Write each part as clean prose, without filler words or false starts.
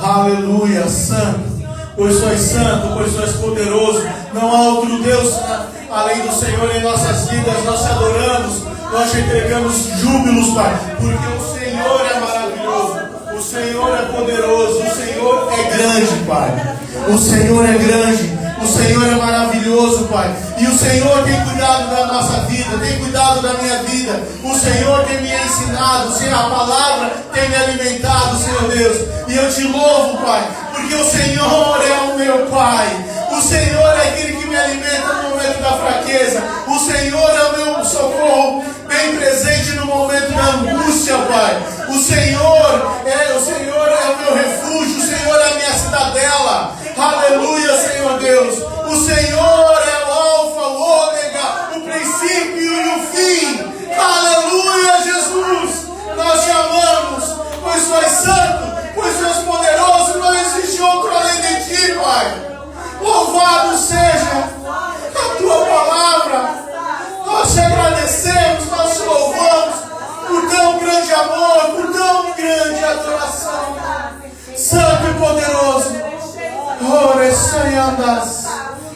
Aleluia, santo. Pois tu és santo, pois tu és poderoso. Não há outro Deus além do Senhor em nossas vidas. Nós te adoramos, nós te entregamos júbilos, Pai, porque o Senhor é maravilhoso, o Senhor é poderoso, o Senhor é grande, Pai. O Senhor é grande, o Senhor é maravilhoso, Pai. E o Senhor tem cuidado da nossa vida, tem cuidado da minha vida. O Senhor tem me ensinado, Senhor, a palavra tem me alimentado, Senhor Deus. E eu te louvo, Pai, porque o Senhor é o meu Pai. O Senhor é aquele que me alimenta no momento da fraqueza. O Senhor é o meu socorro bem presente no momento da angústia, Pai. O Senhor é o meu refúgio, o Senhor é a minha cidadela. Aleluia, Senhor Deus. O Senhor é o alfa, o ômega, o princípio e o fim. Aleluia, Jesus. Nós te amamos, pois tu és santo, pois tu és poderoso. Não existe outro além de ti, Pai. Louvado seja a tua palavra. Nós te agradecemos, nós te louvamos por tão grande amor, por tão grande adoração. Santo e poderoso.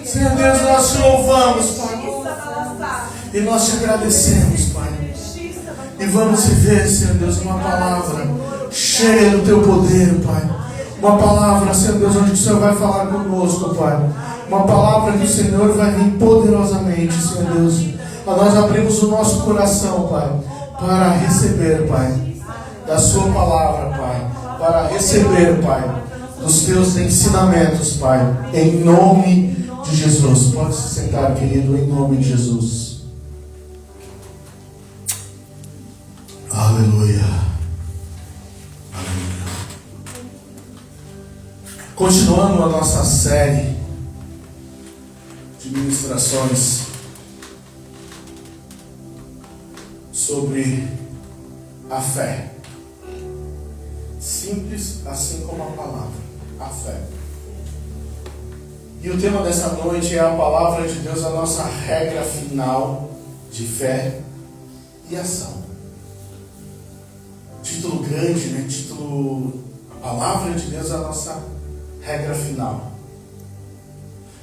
Senhor Deus, nós te louvamos, Pai. E nós te agradecemos, Pai. E vamos viver, Senhor Deus, uma palavra cheia do teu poder, Pai. Uma palavra, Senhor Deus, onde o Senhor vai falar conosco, Pai. Uma palavra que o Senhor vai vir poderosamente, Senhor Deus. Nós abrimos o nosso coração, Pai, para receber, Pai, da sua palavra, Pai. Para receber, Pai, dos teus ensinamentos, Pai. Em nome de Jesus. Pode se sentar, querido, em nome de Jesus. Aleluia. Aleluia. Continuando a nossa série de ministrações sobre a fé. Simples assim como a palavra, a fé. E o tema dessa noite é a palavra de Deus, a nossa regra final de fé e ação. Título grande, né? A palavra de Deus é a nossa regra final.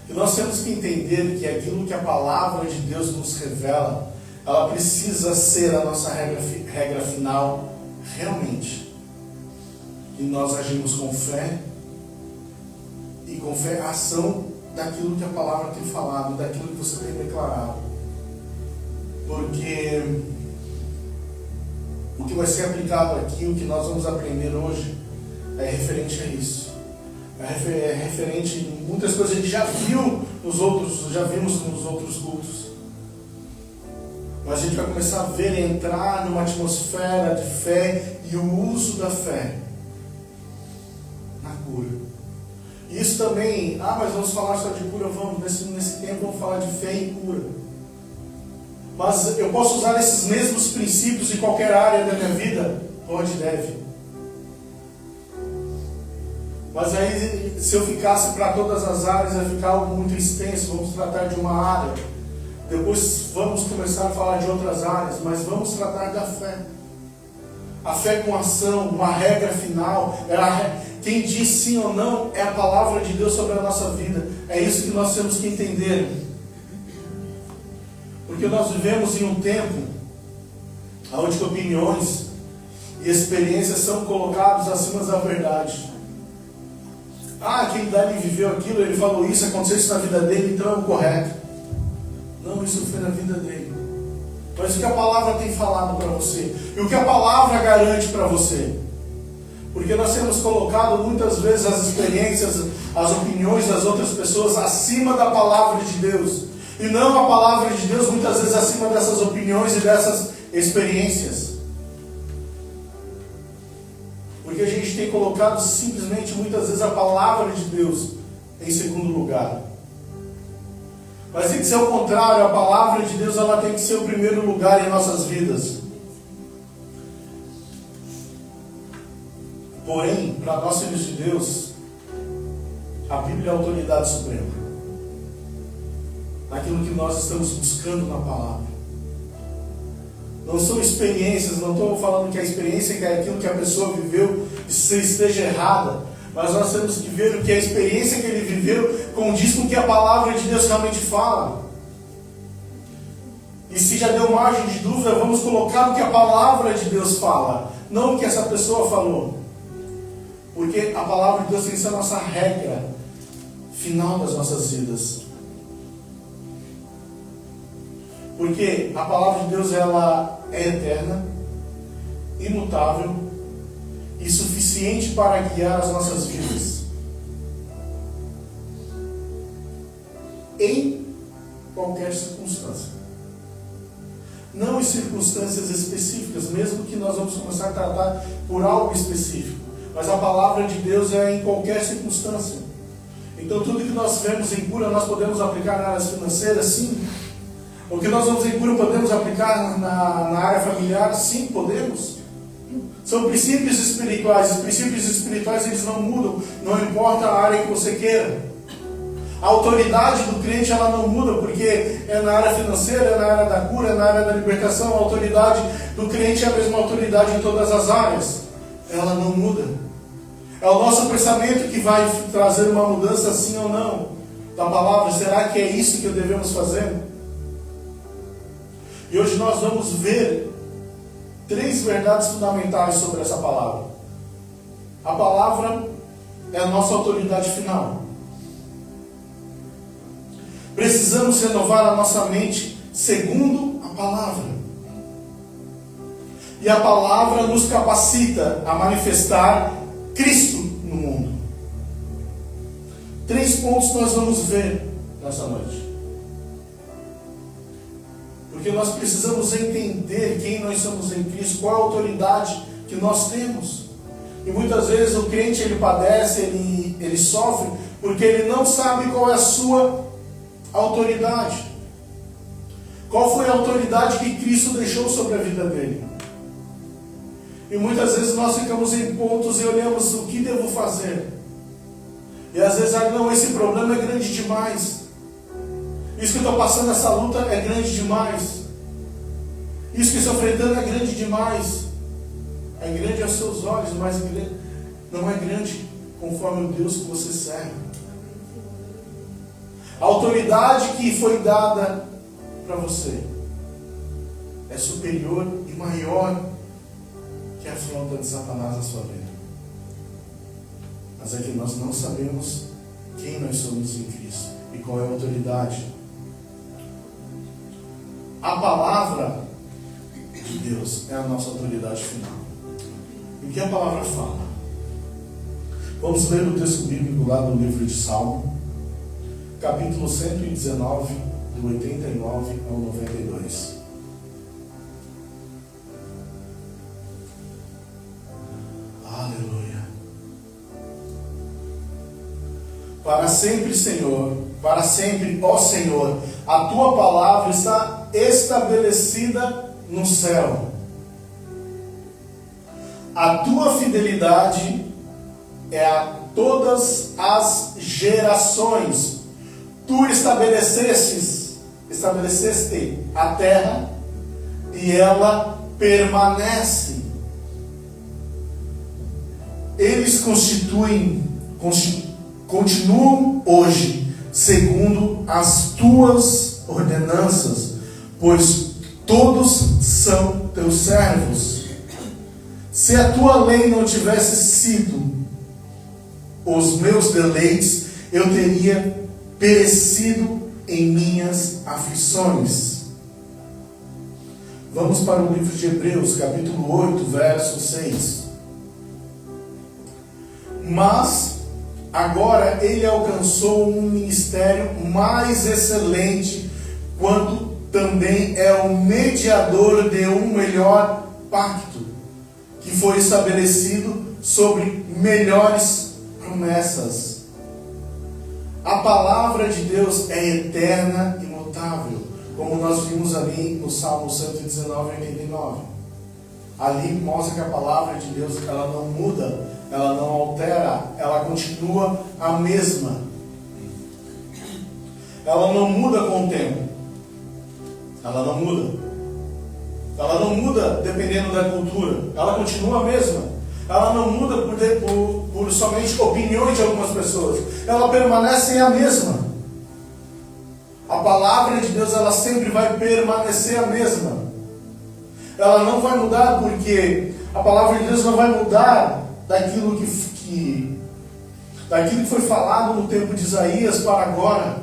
E nós temos que entender que aquilo que a palavra de Deus nos revela, ela precisa ser a nossa regra final realmente. E nós agimos com fé, e com fé a ação daquilo que a palavra tem falado, daquilo que você tem declarado. Porque o que vai ser aplicado aqui, o que nós vamos aprender hoje, é referente a isso. É referente em muitas coisas que a gente já vimos nos outros cultos. Mas a gente vai começar a ver, entrar numa atmosfera de fé e o uso da fé na cura. Isso também, mas vamos falar só de cura, vamos, nesse tempo vamos falar de fé e cura. Mas eu posso usar esses mesmos princípios em qualquer área da minha vida? Pode, deve. Mas aí, se eu ficasse para todas as áreas, ia ficar algo muito extenso. Vamos tratar de uma área. Depois vamos começar a falar de outras áreas, mas vamos tratar da fé. A fé com ação, uma regra final. Quem diz sim ou não é a palavra de Deus sobre a nossa vida. É isso que nós temos que entender. Porque nós vivemos em um tempo onde opiniões e experiências são colocados acima da verdade. Aquele dali viveu aquilo, ele falou isso, aconteceu isso na vida dele, então é o correto. Não, isso foi na vida dele. Mas o que a palavra tem falado para você? E o que a palavra garante para você? Porque nós temos colocado muitas vezes as experiências, as opiniões das outras pessoas acima da palavra de Deus. E não a palavra de Deus muitas vezes acima dessas opiniões e dessas experiências. Porque a gente tem colocado simplesmente muitas vezes a palavra de Deus em segundo lugar. Mas tem que ser o contrário, a palavra de Deus ela tem que ser o primeiro lugar em nossas vidas. Porém, para nós filhos de Deus, a Bíblia é a autoridade suprema. Naquilo que nós estamos buscando na palavra. Não são experiências, não estou falando que a experiência é aquilo que a pessoa viveu esteja errada. mas nós temos que ver o que a experiência que ele viveu condiz com o que a palavra de Deus realmente fala. E se já deu margem de dúvida, vamos colocar o que a palavra de Deus fala, não o que essa pessoa falou. Porque a palavra de Deus tem que ser a nossa regra final das nossas vidas. Porque a palavra de Deus, ela é eterna, imutável e suficiente para guiar as nossas vidas em qualquer circunstância. Não em circunstâncias específicas, mesmo que nós vamos começar a tratar por algo específico, mas a palavra de Deus é em qualquer circunstância. Então tudo que nós vemos em cura nós podemos aplicar na área financeira, sim. O que nós vamos em cura podemos aplicar na área familiar, sim, podemos. São princípios espirituais. Os princípios espirituais, eles não mudam, não importa a área que você queira. A autoridade do crente, ela não muda, porque é na área financeira, é na área da cura, é na área da libertação. A autoridade do crente é a mesma autoridade em todas as áreas. Ela não muda. É o nosso pensamento que vai trazer uma mudança, sim ou não, da palavra. Será que é isso que devemos fazer? E hoje nós vamos ver 3 verdades fundamentais sobre essa palavra. A palavra é a nossa autoridade final. Precisamos renovar a nossa mente segundo a palavra. E a palavra nos capacita a manifestar Cristo no mundo. 3 pontos nós vamos ver nessa noite. Porque nós precisamos entender quem nós somos em Cristo, qual a autoridade que nós temos. E muitas vezes o crente, ele padece, ele sofre, porque ele não sabe qual é a sua autoridade. Qual foi a autoridade que Cristo deixou sobre a vida dele? E muitas vezes nós ficamos em pontos e olhamos o que devo fazer. E às vezes, não, esse problema é grande demais. Isso que eu estou passando, essa luta é grande demais. Isso que eu estou enfrentando é grande demais. É grande aos seus olhos, mas não é grande conforme o Deus que você serve. A autoridade que foi dada para você é superior e maior que a afronta de Satanás na sua vida. Mas é que nós não sabemos quem nós somos em Cristo e qual é a autoridade. A palavra de Deus é a nossa autoridade final. E o que a palavra fala? Vamos ler o texto bíblico lá no livro de Salmo, capítulo 119, do 89 ao 92. Aleluia. Para sempre, Senhor, para sempre, ó Senhor, a tua palavra está estabelecida no céu. A tua fidelidade é a todas as gerações. Tu estabeleceste a terra e ela permanece. Eles continuam hoje segundo as tuas ordenanças, pois todos são teus servos. Se a tua lei não tivesse sido os meus deleites, eu teria perecido em minhas aflições. Vamos para o livro de Hebreus, capítulo 8, verso 6. Mas agora ele alcançou um ministério mais excelente, quanto também é o mediador de um melhor pacto, que foi estabelecido sobre melhores promessas. A palavra de Deus é eterna e imutável, como nós vimos ali no Salmo 119, 89. Ali mostra que a palavra de Deus, ela não muda, ela não altera, ela continua a mesma. Ela não muda com o tempo. Ela não muda. Ela não muda dependendo da cultura. Ela continua a mesma. Ela não muda por por somente opiniões de algumas pessoas. Ela permanece a mesma. A palavra de Deus, ela sempre vai permanecer a mesma. Ela não vai mudar, porque a palavra de Deus não vai mudar daquilo que foi falado no tempo de Isaías para agora.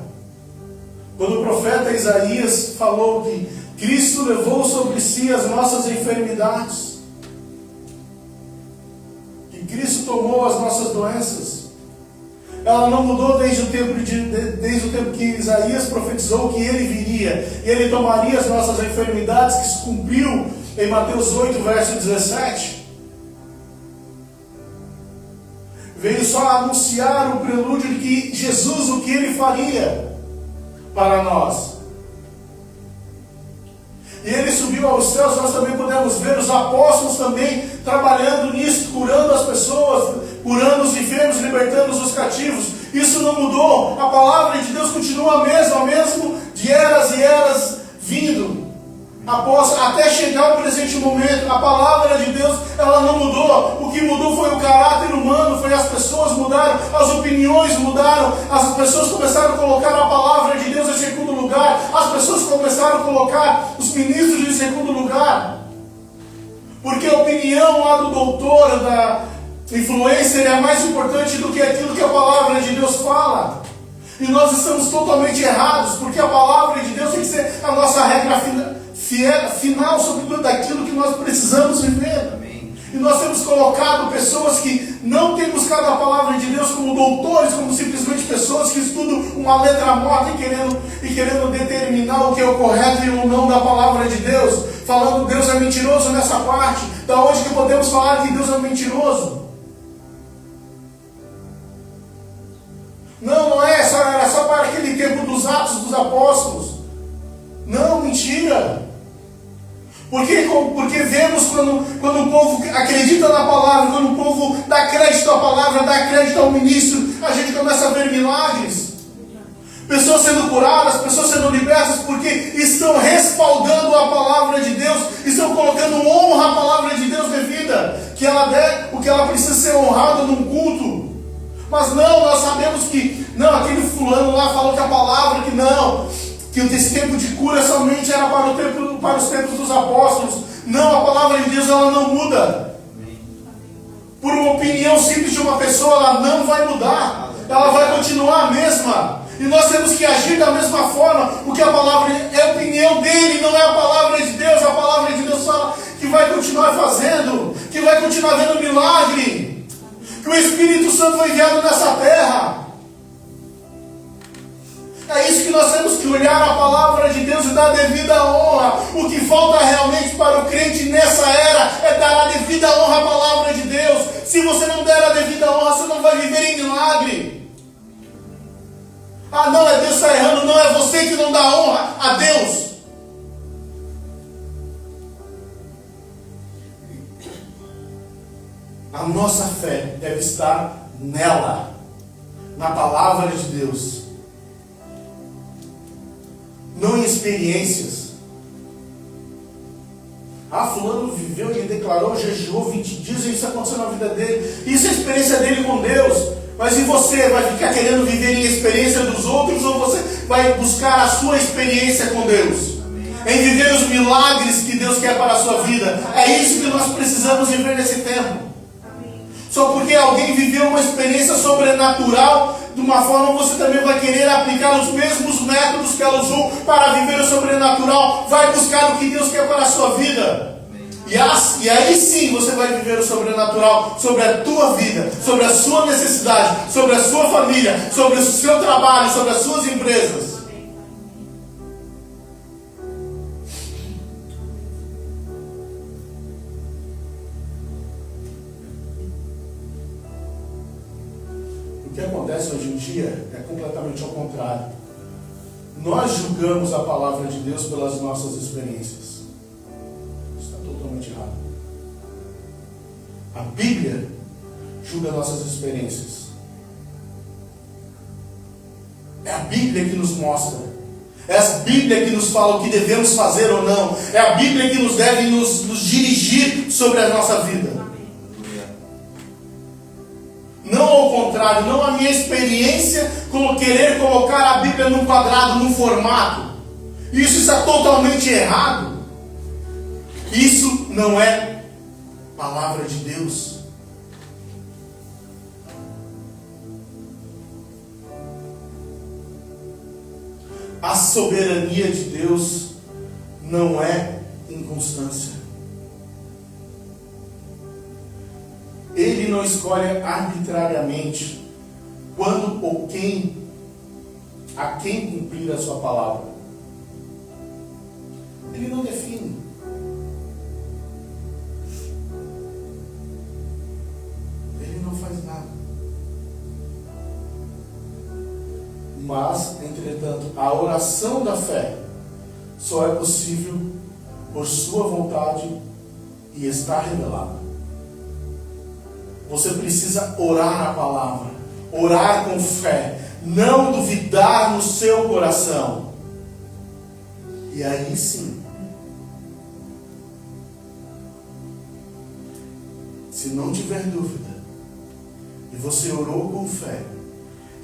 Quando o profeta Isaías falou que Cristo levou sobre si as nossas enfermidades, que Cristo tomou as nossas doenças, ela não mudou desde o tempo que Isaías profetizou que ele viria, e ele tomaria as nossas enfermidades, que se cumpriu em Mateus 8, verso 17. Veio só anunciar o prelúdio de que Jesus, o que ele faria para nós. E ele subiu aos céus. Nós também podemos ver os apóstolos também trabalhando nisso, curando as pessoas, curando os enfermos, libertando os cativos. Isso não mudou. A palavra de Deus continua a mesma, mesmo de eras e eras vindo. Até chegar o presente momento, a palavra de Deus, ela não mudou. O que mudou foi o caráter humano, foi as pessoas mudaram, as opiniões mudaram, as pessoas começaram a colocar a palavra de Deus em segundo lugar, as pessoas começaram a colocar os ministros em segundo lugar, porque a opinião lá do doutor, da influencer, é mais importante do que aquilo que a palavra de Deus fala. E nós estamos totalmente errados, porque a palavra de Deus tem que ser a nossa regra final sobre tudo aquilo que nós precisamos viver. Amém. E nós temos colocado pessoas que não têm buscado a palavra de Deus como doutores, como simplesmente pessoas que estudam uma letra morta e querendo determinar o que é o correto e o não da palavra de Deus, falando que Deus é mentiroso nessa parte. Da onde que podemos falar que Deus é mentiroso? Não é, era só para aquele tempo dos Atos dos Apóstolos. Não, mentira. Porque vemos quando o povo acredita na palavra, quando o povo dá crédito à palavra, dá crédito ao ministro, a gente começa a ver milagres. Pessoas sendo curadas, pessoas sendo libertas, porque estão respaldando a palavra de Deus, estão colocando honra à palavra de Deus devida, o que ela precisa ser honrada num culto. Mas não, nós sabemos que, não, aquele fulano lá falou que a palavra, que esse tempo de cura somente era para os tempos dos apóstolos. Não, a palavra de Deus, ela não muda. Por uma opinião simples de uma pessoa, ela não vai mudar. Ela vai continuar a mesma. E nós temos que agir da mesma forma, porque a palavra é a opinião dele, não é a palavra de Deus. A palavra de Deus fala que vai continuar fazendo, que vai continuar vendo milagre, que o Espírito Santo foi enviado nessa terra. É isso que nós temos que olhar a palavra de Deus e dar a devida honra. O que falta realmente para o crente nessa era é dar a devida honra à palavra de Deus. Se você não der a devida honra, você não vai viver em milagre. Ah, não, é Deus que está errando. Não, é você que não dá honra a Deus. A nossa fé deve estar nela, na palavra de Deus. Não em experiências. Ah, fulano viveu, ele declarou, jejuou 20 dias, isso aconteceu na vida dele. Isso é a experiência dele com Deus. Mas e você? Vai ficar querendo viver em experiência dos outros, ou você vai buscar a sua experiência com Deus? Em viver os milagres que Deus quer para a sua vida. É isso que nós precisamos viver nesse tempo. Só porque alguém viveu uma experiência sobrenatural, de uma forma você também vai querer aplicar os mesmos métodos que ela usou para viver o sobrenatural. Vai buscar o que Deus quer para a sua vida. E aí sim você vai viver o sobrenatural sobre a tua vida, sobre a sua necessidade, sobre a sua família, sobre o seu trabalho, sobre as suas empresas. O que acontece hoje em dia é completamente ao contrário. Nós julgamos a palavra de Deus pelas nossas experiências. Isso está totalmente errado. A Bíblia julga nossas experiências. É a Bíblia que nos mostra. É a Bíblia que nos fala o que devemos fazer ou não. É a Bíblia que nos deve nos dirigir sobre a nossa vida. não ao contrário, não a minha experiência querer colocar a Bíblia num quadrado, num formato. Isso está totalmente errado. Isso não é palavra de Deus. A soberania de Deus não é inconstância. Ele não escolhe arbitrariamente quando ou a quem cumprir a sua palavra. Ele não define. Ele não faz nada. Mas, entretanto, a oração da fé só é possível por sua vontade e está revelada. Você precisa orar a palavra, orar com fé, não duvidar no seu coração. E aí sim, se não tiver dúvida, e você orou com fé,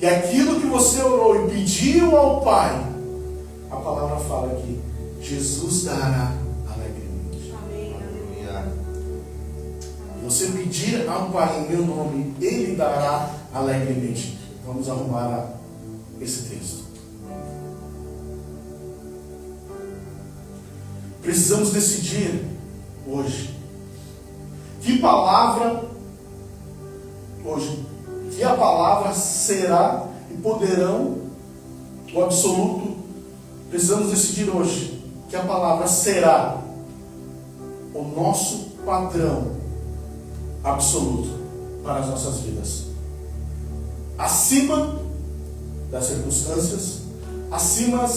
e aquilo que você orou e pediu ao Pai, a palavra fala que Jesus dará alegremente. Amém. Aleluia. Você pedir ao Pai em meu nome, Ele dará alegremente. Vamos arrumar esse texto. Precisamos decidir hoje que palavra hoje, que a palavra será e poderão o absoluto. Precisamos decidir hoje que a palavra será o nosso padrão absoluto para as nossas vidas, acima das circunstâncias, acima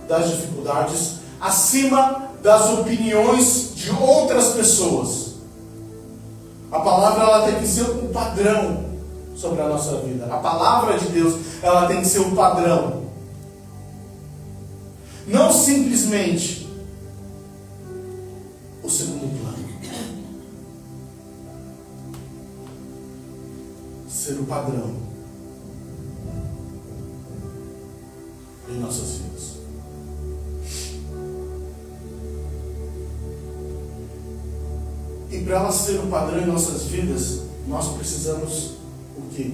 das dificuldades, acima das opiniões de outras pessoas. A palavra ela tem que ser um padrão sobre a nossa vida. A palavra de Deus ela tem que ser um padrão, não simplesmente o segundo plano. Ser o padrão em nossas vidas. E para ela ser o padrão em nossas vidas, nós precisamos o quê?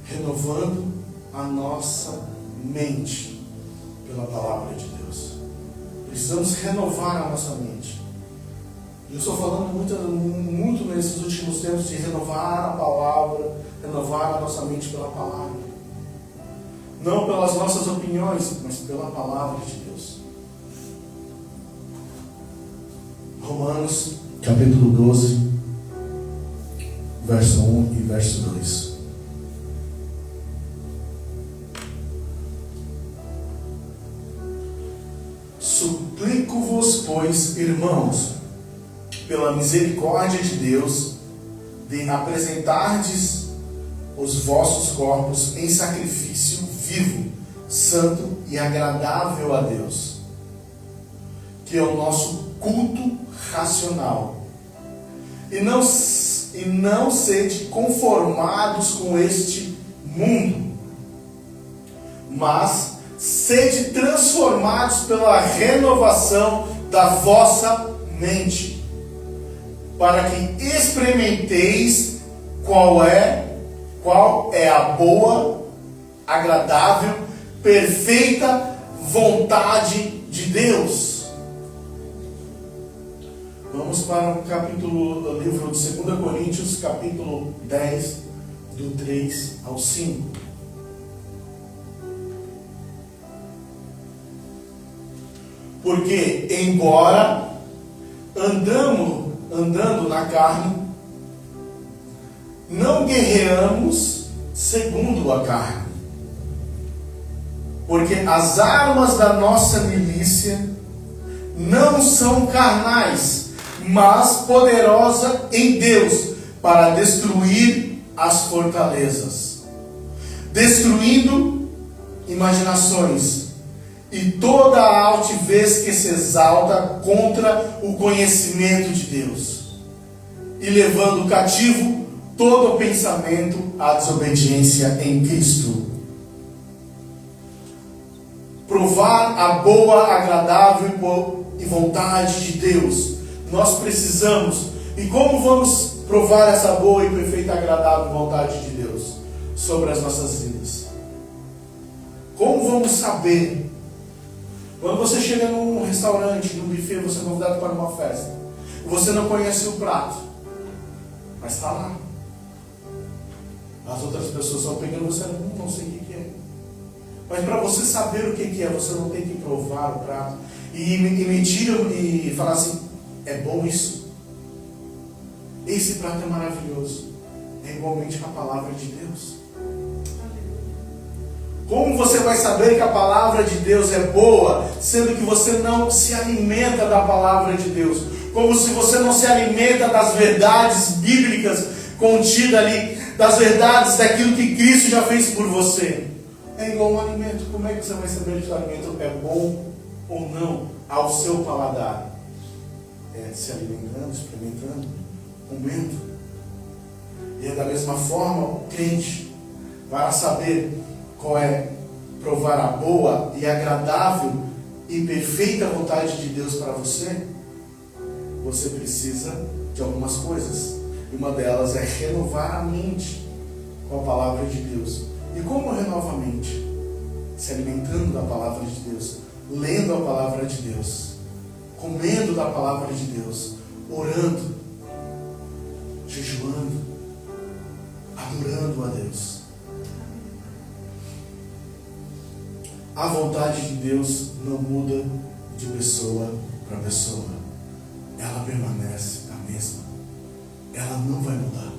Renovando a nossa mente pela palavra de Deus. Precisamos renovar a nossa mente. Eu estou falando muito nesses últimos tempos de renovar a palavra, renovar a nossa mente pela palavra. Não pelas nossas opiniões, mas pela palavra de Deus. Romanos, capítulo 12, verso 1 e verso 2. Suplico-vos, pois, irmãos, pela misericórdia de Deus, de apresentardes os vossos corpos em sacrifício vivo, santo e agradável a Deus, que é o nosso culto racional. E não sede conformados com este mundo, mas sede transformados pela renovação da vossa mente, para que experimenteis qual é a boa, agradável, perfeita vontade de Deus. Vamos para o capítulo do livro de 2 Coríntios, capítulo 10, do 3 ao 5. Porque, embora andando na carne, não guerreamos segundo a carne. Porque as armas da nossa milícia não são carnais, mas poderosa em Deus para destruir as fortalezas, destruindo imaginações e toda a altivez que se exalta contra o conhecimento de Deus, e levando cativo todo pensamento à desobediência em Cristo. Provar a boa, agradável e vontade de Deus. Nós precisamos. E como vamos provar essa boa e perfeita, agradável vontade de Deus sobre as nossas vidas? Como vamos saber? Quando você chega num restaurante, num buffet, você é convidado para uma festa. Você não conhece o prato, mas está lá. As outras pessoas estão pegando, você não sei o que é. Mas para você saber o que é, você não tem que provar o prato e medir e falar assim: é bom isso? Esse prato é maravilhoso. É igualmente com a palavra de Deus. Como você vai saber que a palavra de Deus é boa, sendo que você não se alimenta da palavra de Deus? Como se você não se alimenta das verdades bíblicas contidas ali, das verdades daquilo que Cristo já fez por você? É igual um alimento. Como é que você vai saber se o alimento é bom ou não ao seu paladar? É se alimentando, experimentando, comendo. E é da mesma forma o crente, para saber qual é provar a boa e agradável e perfeita vontade de Deus para você, você precisa de algumas coisas. E uma delas é renovar a mente com a palavra de Deus. E como renova a mente? Se alimentando da palavra de Deus, lendo a palavra de Deus, comendo da palavra de Deus, orando, jejuando, adorando a Deus. A vontade de Deus não muda de pessoa para pessoa. Ela permanece a mesma. Ela não vai mudar.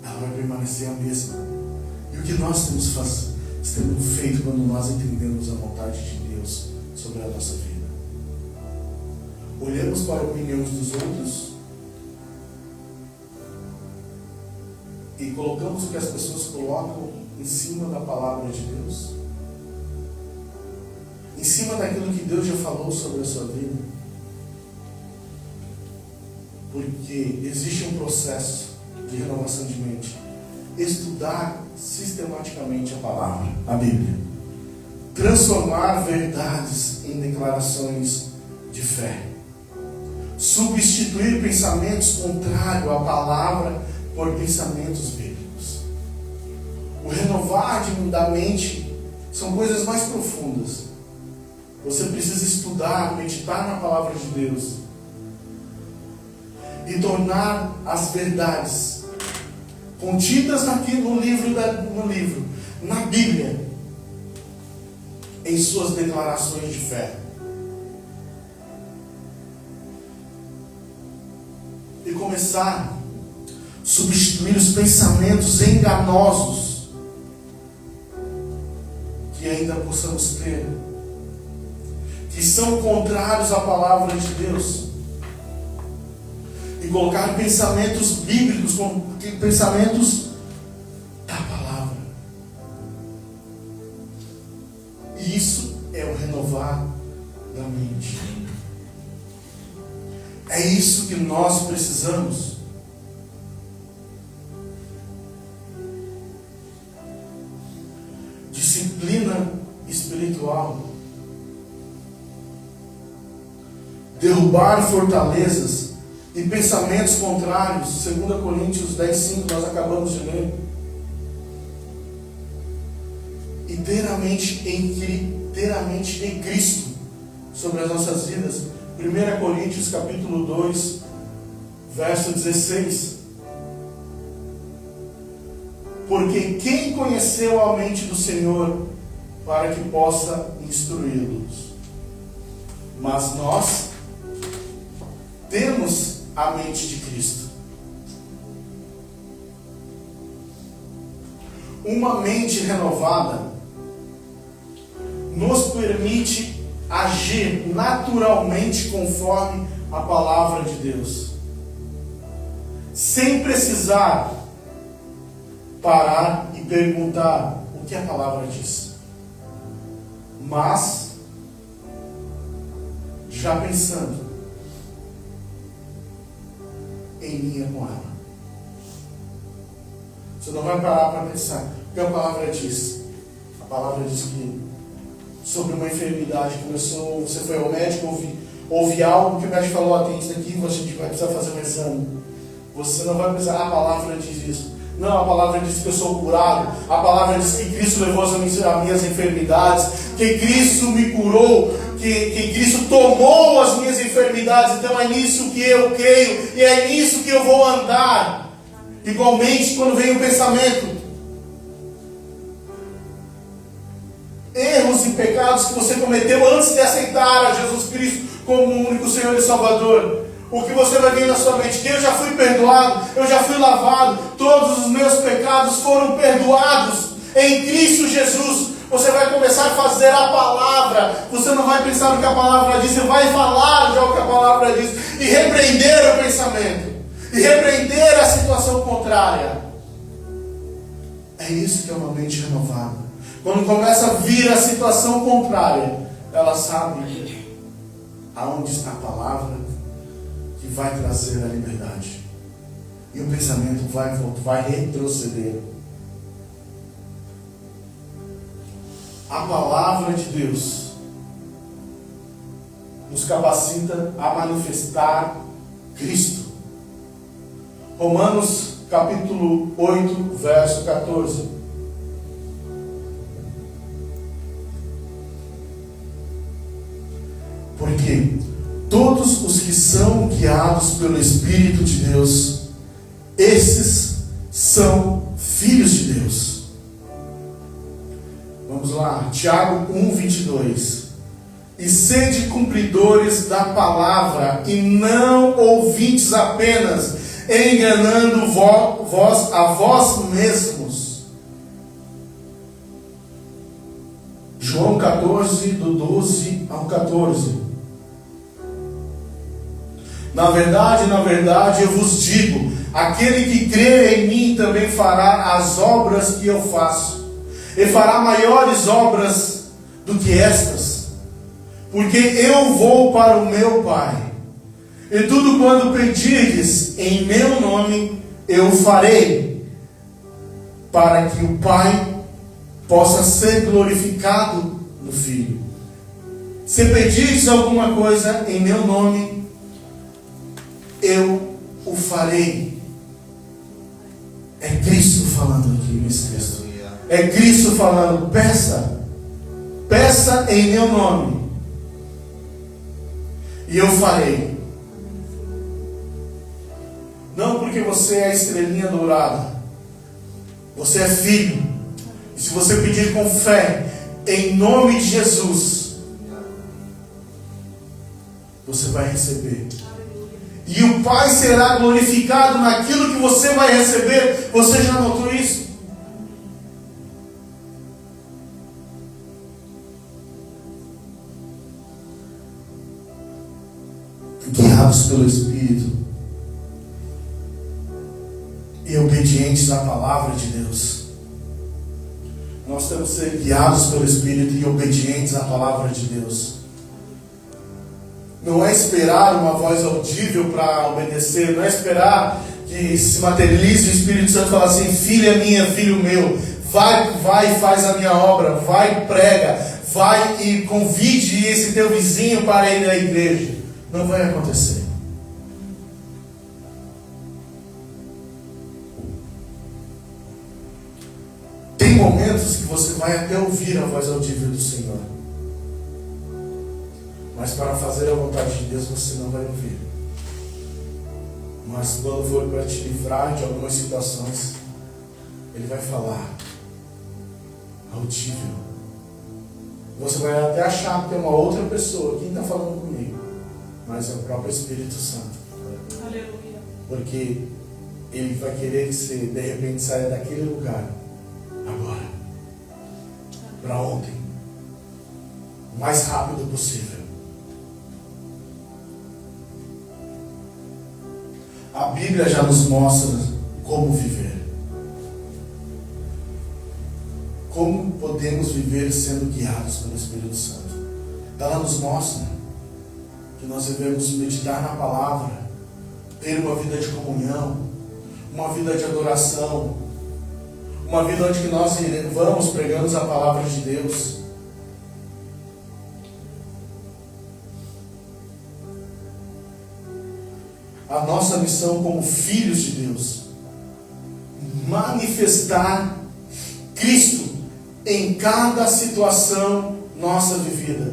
Ela vai permanecer a mesma. E o que nós temos feito quando nós entendemos a vontade de Deus sobre a nossa vida? Olhamos para opiniões dos outros e colocamos o que as pessoas colocam em cima da palavra de Deus, em cima daquilo que Deus já falou sobre a sua vida. Porque existe um processo de renovação de mente. Estudar sistematicamente a palavra, a Bíblia. Transformar verdades em declarações de fé. Substituir pensamentos contrários à palavra por pensamentos bíblicos. O renovar da mente são coisas mais profundas. Você precisa estudar, meditar na palavra de Deus e tornar as verdades contidas no livro, na Bíblia, em suas declarações de fé. E começar a substituir os pensamentos enganosos que ainda possamos ter, que são contrários à palavra de Deus, e colocar pensamentos bíblicos, pensamentos da palavra. E isso é o renovar da mente. É isso que nós precisamos. Disciplina espiritual. Derrubar fortalezas e pensamentos contrários. 2 Coríntios 10:5, nós acabamos de ler. E ter a mente em Cristo sobre as nossas vidas. 1 Coríntios capítulo 2, verso 16. Porque quem conheceu a mente do Senhor para que possa instruí-los? Mas nós temos a mente de Cristo. Uma mente renovada nos permite agir naturalmente conforme a palavra de Deus, sem precisar parar e perguntar o que a palavra diz, mas já pensando em linha com ela. Você não vai parar para pensar. O que a palavra diz? A palavra diz que sobre uma enfermidade começou, você foi ao médico, ouve algo que o médico falou, tem isso aqui, a gente vai precisar fazer um exame. Você não vai precisar, a palavra diz isso. Não, a palavra diz que eu sou curado. A palavra diz que Cristo levou as minhas enfermidades, que Cristo me curou, que Cristo tomou as minhas enfermidades. Então é nisso que eu creio e é nisso que eu vou andar. Igualmente, quando vem o pensamento, erros e pecados que você cometeu antes de aceitar a Jesus Cristo como o único Senhor e Salvador. O que você vai ver na sua mente? Que eu já fui perdoado, eu já fui lavado, todos os meus pecados foram perdoados em Cristo Jesus. Você vai começar a fazer a palavra, você não vai pensar no que a palavra diz, você vai falar já o que a palavra diz, e repreender o pensamento, e repreender a situação contrária. É isso que é uma mente renovada. Quando começa a vir a situação contrária, ela sabe aonde está a palavra que vai trazer a liberdade. E o pensamento vai retroceder. A palavra de Deus nos capacita a manifestar Cristo. Romanos capítulo 8, verso 14. Porque todos os que são guiados pelo Espírito de Deus, esses são filhos de Deus. Vamos lá, Tiago 1:22. E sede cumpridores da palavra, e não ouvintes apenas, enganando a vós mesmos. João 14, do 12 ao 14. Na verdade, eu vos digo, aquele que crê em mim também fará as obras que eu faço, e fará maiores obras do que estas, porque eu vou para o meu Pai, e tudo quanto pedirdes em meu nome, eu farei, para que o Pai possa ser glorificado no Filho. Se pedirdes alguma coisa em meu nome, eu o farei. É Cristo falando aqui nesse texto. É Cristo falando, peça em meu nome, e eu farei. Não porque você é a estrelinha dourada, você é filho, e se você pedir com fé, em nome de Jesus, você vai receber. E o Pai será glorificado naquilo que você vai receber. Você já notou isso? Guiados pelo Espírito e obedientes à palavra de Deus. Nós temos que ser guiados pelo Espírito e obedientes à palavra de Deus. Não é esperar uma voz audível para obedecer. Não é esperar que se materialize o Espírito Santo e falar assim: filha minha, filho meu, vai e faz a minha obra, vai e prega, vai e convide esse teu vizinho para ir à igreja. Não vai acontecer. Tem momentos que você vai até ouvir a voz audível do Senhor, mas para fazer a vontade de Deus você não vai ouvir. Mas quando for para te livrar de algumas situações, Ele vai falar audível. Você vai até achar que tem uma outra pessoa, quem está falando comigo, mas é o próprio Espírito Santo. Aleluia. Porque Ele vai querer que você de repente saia daquele lugar agora, para ontem, o mais rápido possível. A Bíblia já nos mostra como viver. Como podemos viver sendo guiados pelo Espírito Santo. Ela nos mostra que nós devemos meditar na palavra, ter uma vida de comunhão, uma vida de adoração, uma vida onde nós vamos pregando a palavra de Deus. A nossa missão como filhos de Deus, manifestar Cristo em cada situação nossa vivida.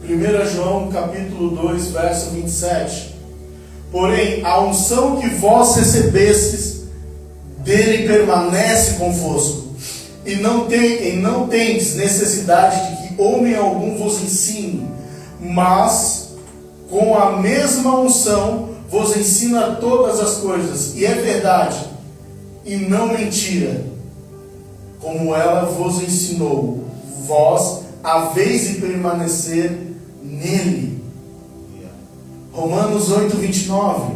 1 João capítulo 2, verso 27. Porém, a unção que vós recebestes dele permanece convosco, e não tendes necessidade de que homem algum vos ensine, mas com a mesma unção vos ensina todas as coisas, e é verdade, e não mentira, como ela vos ensinou, vós haveis de permanecer nele. Romanos 8, 29.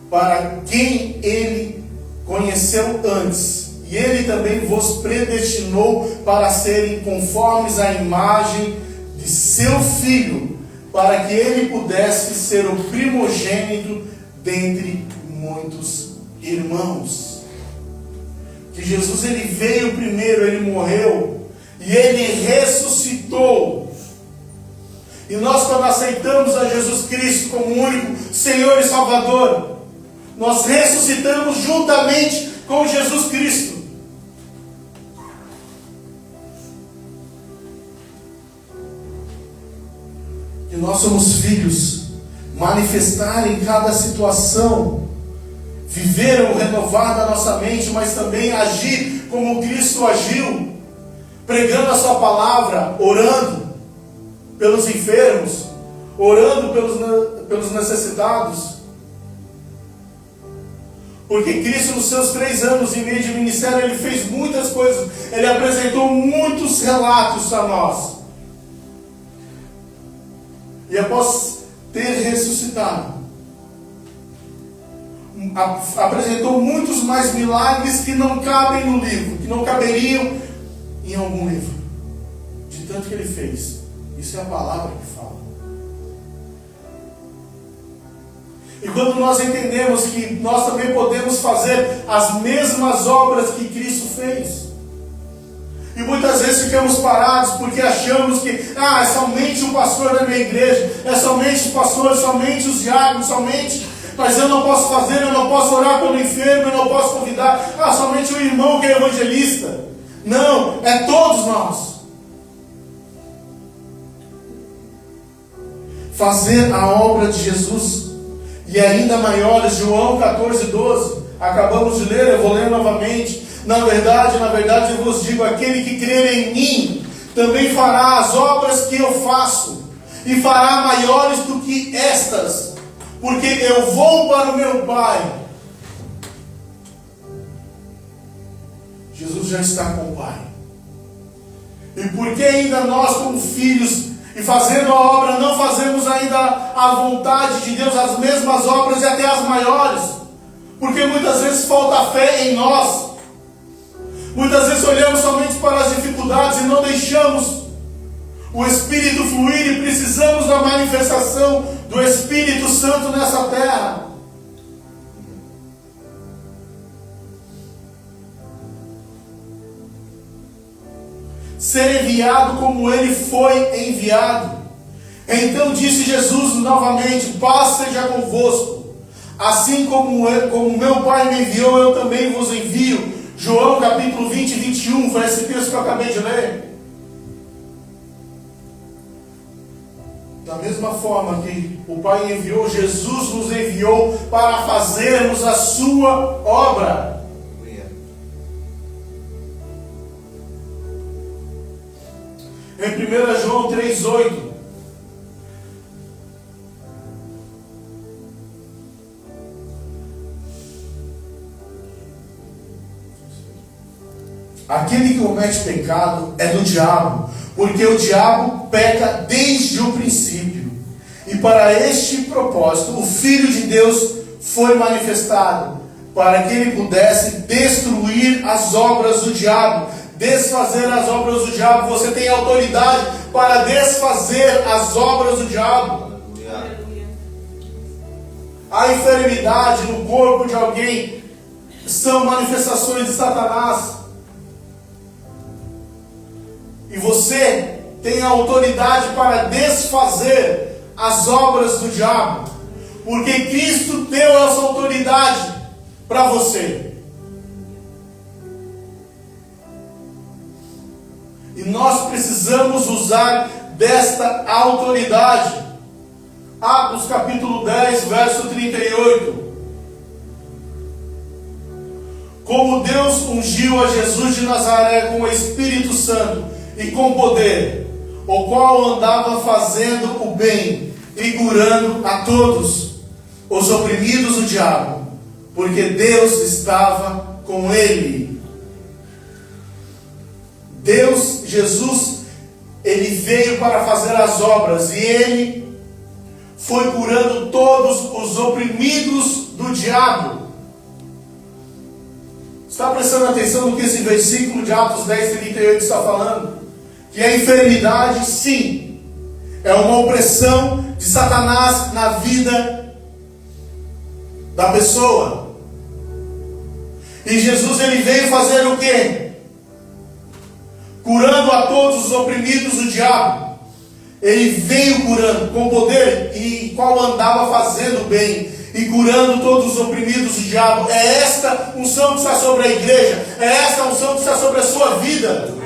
Para quem ele conheceu antes, e ele também vos predestinou para serem conformes à imagem de seu Filho, para que ele pudesse ser o primogênito dentre muitos irmãos. Que Jesus, ele veio primeiro, ele morreu, e ele ressuscitou. E nós, quando aceitamos a Jesus Cristo como único Senhor e Salvador, nós ressuscitamos juntamente com Jesus Cristo. Que nós somos filhos, manifestar em cada situação, viver o renovar da nossa mente, mas também agir como Cristo agiu, pregando a sua palavra, orando pelos enfermos, orando pelos necessitados. Porque Cristo, nos seus 3 anos e meio de ministério, ele fez muitas coisas, ele apresentou muitos relatos a nós. E após ter ressuscitado, apresentou muitos mais milagres que não cabem no livro, que não caberiam em algum livro, de tanto que ele fez. Isso é a palavra que fala. E quando nós entendemos que nós também podemos fazer as mesmas obras que Cristo fez, e muitas vezes ficamos parados porque achamos que é somente o pastor da minha igreja, é somente o pastor, somente os diáconos, somente, mas eu não posso fazer, eu não posso orar pelo enfermo, eu não posso convidar, somente o irmão que é evangelista. Não, é todos nós. Fazer a obra de Jesus, e ainda maiores. João 14, 12, acabamos de ler, eu vou ler novamente. Na verdade eu vos digo, aquele que crer em mim, também fará as obras que eu faço, e fará maiores do que estas, porque eu vou para o meu Pai. Jesus já está com o Pai. E porque ainda nós, como filhos, e fazendo a obra, não fazemos ainda a vontade de Deus, as mesmas obras e até as maiores? Porque muitas vezes falta fé em nós. Muitas vezes olhamos somente para as dificuldades e não deixamos o Espírito fluir, e precisamos da manifestação do Espírito Santo nessa terra. Ser enviado como ele foi enviado. Então disse Jesus novamente: paz seja convosco. Assim como meu Pai me enviou, eu também vos envio. João capítulo 20, 21, foi esse texto que eu acabei de ler. Da mesma forma que o Pai enviou, Jesus nos enviou para fazermos a sua obra. Em 1 João 3,8, aquele que comete pecado é do diabo, porque o diabo peca desde o princípio. E para este propósito o Filho de Deus foi manifestado, para que ele pudesse destruir as obras do diabo. Desfazer as obras do diabo. Você tem autoridade para desfazer as obras do diabo. a enfermidade no corpo de alguém são manifestações de Satanás. E você tem a autoridade para desfazer as obras do diabo, porque Cristo deu essa autoridade para você. E nós precisamos usar desta autoridade. Atos capítulo 10, verso 38. Como Deus ungiu a Jesus de Nazaré com o Espírito Santo e com poder, o qual andava fazendo o bem e curando a todos os oprimidos do diabo, porque Deus estava com ele. Deus, Jesus, ele veio para fazer as obras, e ele foi curando todos os oprimidos do diabo. Está prestando atenção no que esse versículo de Atos 10, 38 está falando? Que a enfermidade, sim, é uma opressão de Satanás na vida da pessoa. E Jesus, ele veio fazer o quê? Curando a todos os oprimidos do diabo. Ele veio curando com poder, e qual andava fazendo bem e curando todos os oprimidos do diabo. É esta unção que está sobre a igreja, é esta unção que está sobre a sua vida.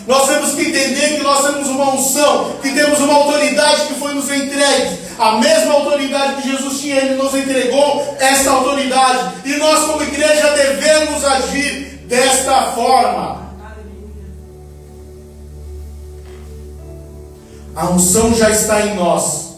Nós temos que entender que nós temos uma unção, que temos uma autoridade que foi nos entregue. A mesma autoridade que Jesus tinha, ele nos entregou esta autoridade. E nós, como igreja, devemos agir desta forma. A unção já está em nós.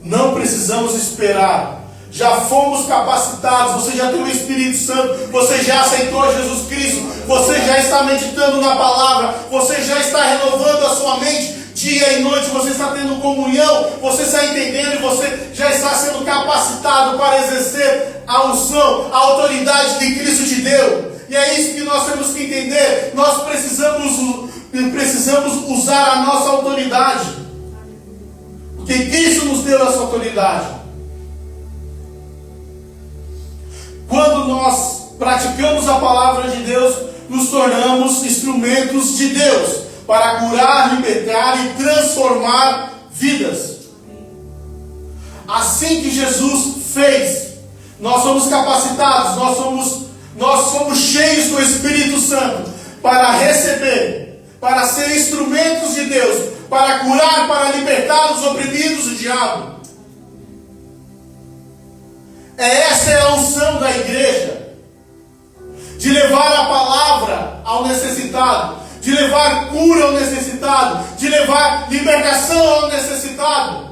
Não precisamos esperar. Já fomos capacitados. Você já tem o Espírito Santo. Você já aceitou Jesus Cristo. Você já está meditando na palavra. Você já está renovando a sua mente dia e noite. Você está tendo comunhão. Você está entendendo. E você já está sendo capacitado para exercer a unção, a autoridade que Cristo te deu. E é isso que nós temos que entender. Nós precisamos usar a nossa autoridade, porque Cristo nos deu essa autoridade. Quando nós praticamos a palavra de Deus, nos tornamos instrumentos de Deus para curar, libertar e transformar vidas. Assim que Jesus fez, nós somos capacitados, nós somos cheios do Espírito Santo para receber, para ser instrumentos de Deus, para curar, para libertar os oprimidos do diabo. Essa é a unção da igreja, de levar a palavra ao necessitado, de levar cura ao necessitado, de levar libertação ao necessitado.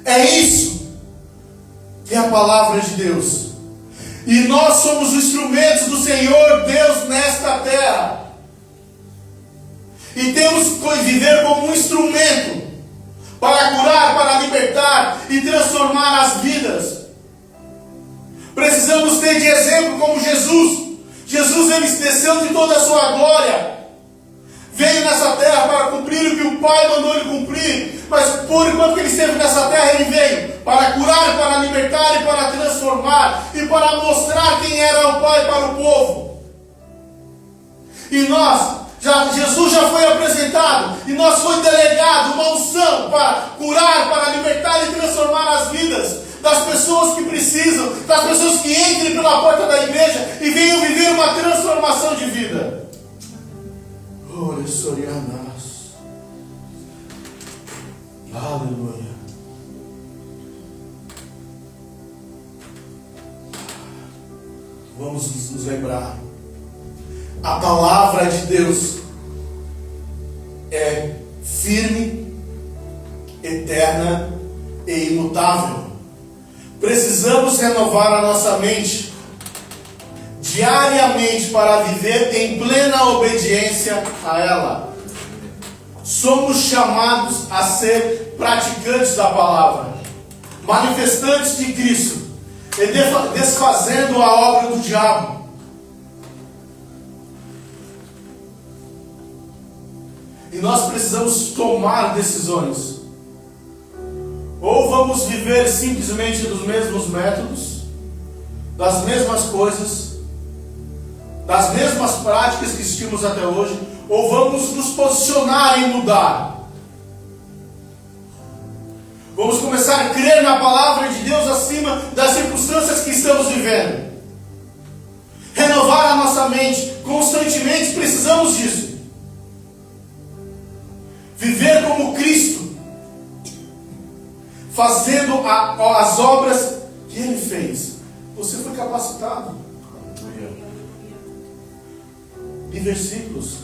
É isso que é a palavra de Deus. E nós somos instrumentos do Senhor Deus nesta terra. E temos que viver como um instrumento para curar, para libertar e transformar as vidas. Precisamos ter de exemplo como Jesus. Jesus, ele desceu de toda a sua glória, veio nessa terra para cumprir o que o Pai mandou ele cumprir. Mas por enquanto que ele esteve nessa terra, ele veio para curar, para libertar e para transformar, e para mostrar quem era o Pai para o povo. E Jesus já foi apresentado, e nós foi delegado uma unção para curar, para libertar e transformar as vidas das pessoas que precisam, das pessoas que entrem pela porta da igreja e venham viver uma transformação de vida. Aleluia. Vamos nos lembrar. A palavra de Deus é firme, eterna e imutável. Precisamos renovar a nossa mente diariamente para viver em plena obediência a ela. Somos chamados a ser praticantes da palavra, manifestantes de Cristo, e desfazendo a obra do diabo. E nós precisamos tomar decisões. Ou vamos viver simplesmente dos mesmos métodos, das mesmas coisas, das mesmas práticas que tínhamos até hoje, ou vamos nos posicionar em mudar. Vamos começar a crer na palavra de Deus acima das circunstâncias que estamos vivendo. Renovar a nossa mente constantemente, precisamos disso. Viver como Cristo, fazendo as obras que Ele fez. Você foi capacitado. E versículos.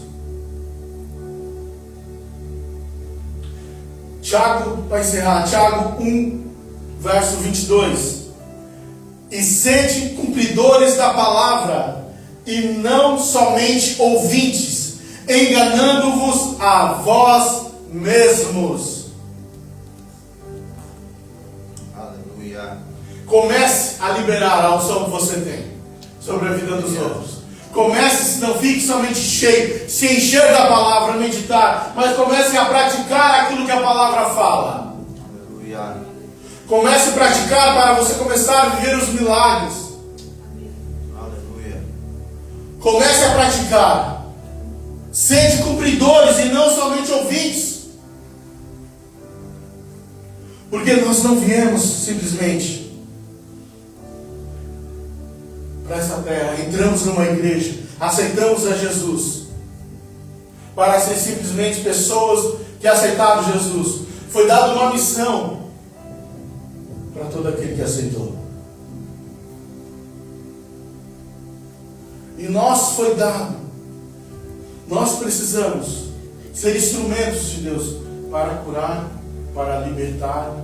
Tiago, para encerrar, Tiago 1, verso 22. E sede cumpridores da palavra, e não somente ouvintes, enganando-vos a vós mesmos. Aleluia. Comece a liberar a unção que você tem sobre a vida dos outros. Comece, não fique somente cheio, se encher da palavra, meditar, mas comece a praticar aquilo que a palavra fala. Aleluia. Comece a praticar para você começar a viver os milagres. Aleluia. Comece a praticar. Sede cumpridores e não somente ouvintes. Porque nós não viemos simplesmente para essa terra, entramos numa igreja, aceitamos a Jesus para ser simplesmente pessoas que aceitaram Jesus. Foi dada uma missão para todo aquele que aceitou. E nós foi dado. Nós precisamos ser instrumentos de Deus para curar, para libertar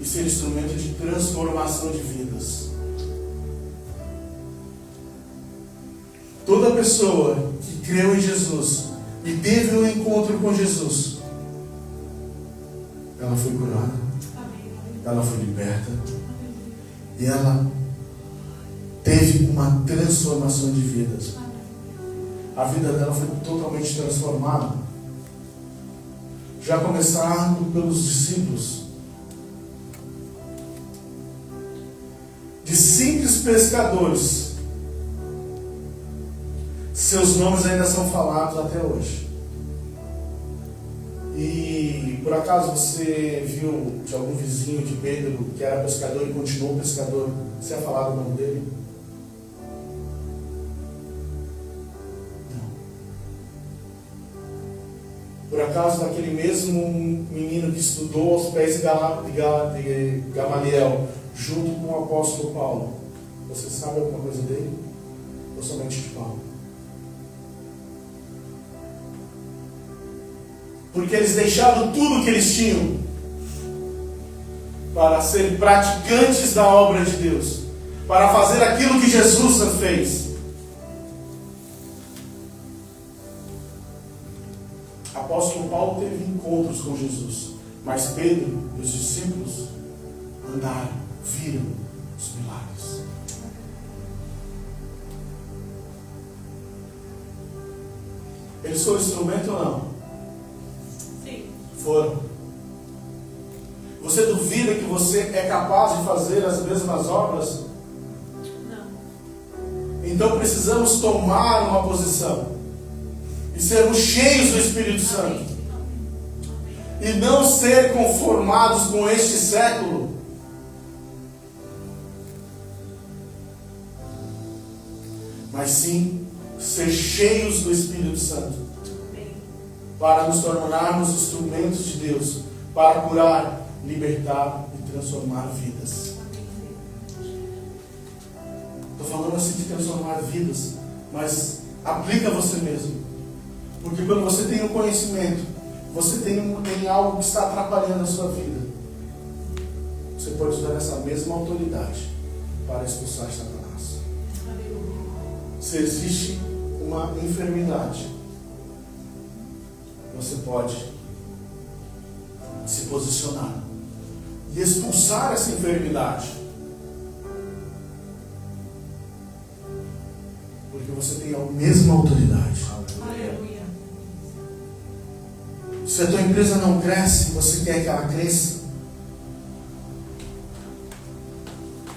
e ser instrumento de transformação de vidas. Toda pessoa que creu em Jesus e teve um encontro com Jesus, ela foi curada, ela foi liberta e ela teve uma transformação de vidas. A vida dela foi totalmente transformada. Já começando pelos discípulos, de simples pescadores, seus nomes ainda são falados até hoje. E por acaso você viu de algum vizinho de Pedro que era pescador e continuou pescador? Você é falado o nome dele? Não. Por acaso daquele mesmo menino que estudou aos pés de Gamaliel, junto com o apóstolo Paulo, você sabe alguma coisa dele? Ou somente de Paulo? Porque eles deixaram tudo que eles tinham para ser praticantes da obra de Deus, para fazer aquilo que Jesus fez. Apóstolo Paulo teve encontros com Jesus, mas Pedro e os discípulos andaram, viram os milagres. Eles foram instrumento ou não? Foram. Você duvida que você é capaz de fazer as mesmas obras? Não. Então precisamos tomar uma posição e sermos cheios do Espírito Santo e não ser conformados com este século, mas sim ser cheios do Espírito Santo, para nos tornarmos instrumentos de Deus, para curar, libertar e transformar vidas. Estou falando assim de transformar vidas, mas aplica você mesmo. Porque quando você tem um conhecimento, você tem algo que está atrapalhando a sua vida, você pode usar essa mesma autoridade para expulsar Satanás. Se existe uma enfermidade, você pode se posicionar e expulsar essa enfermidade, porque você tem a mesma autoridade. Aleluia. Se a tua empresa não cresce, você quer que ela cresça,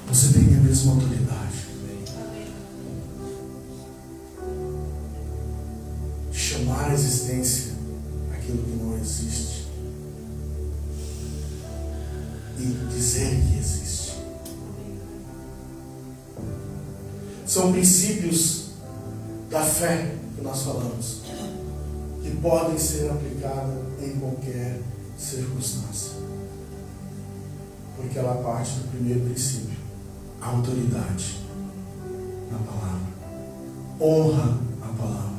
Você tem a mesma autoridade. Chamar a existência aquilo que não existe e dizer que existe. São princípios da fé que nós falamos, que podem ser aplicados em qualquer circunstância, porque ela parte do primeiro princípio: a autoridade na palavra, honra a palavra,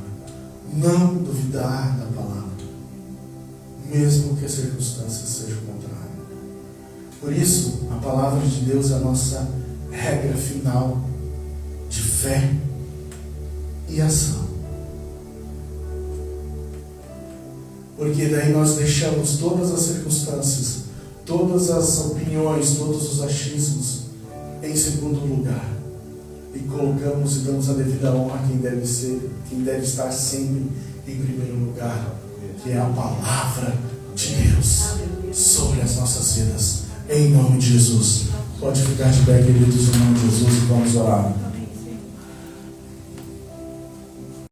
não duvidar da palavra, mesmo que as circunstâncias sejam contrárias. Por isso, a palavra de Deus é a nossa regra final de fé e ação. Porque daí nós deixamos todas as circunstâncias, todas as opiniões, todos os achismos em segundo lugar e colocamos e damos a devida honra a quem deve estar sempre em primeiro lugar, que é a palavra de Deus sobre as nossas vidas, em nome de Jesus. Pode ficar de pé, queridos, em nome de Jesus, e vamos orar.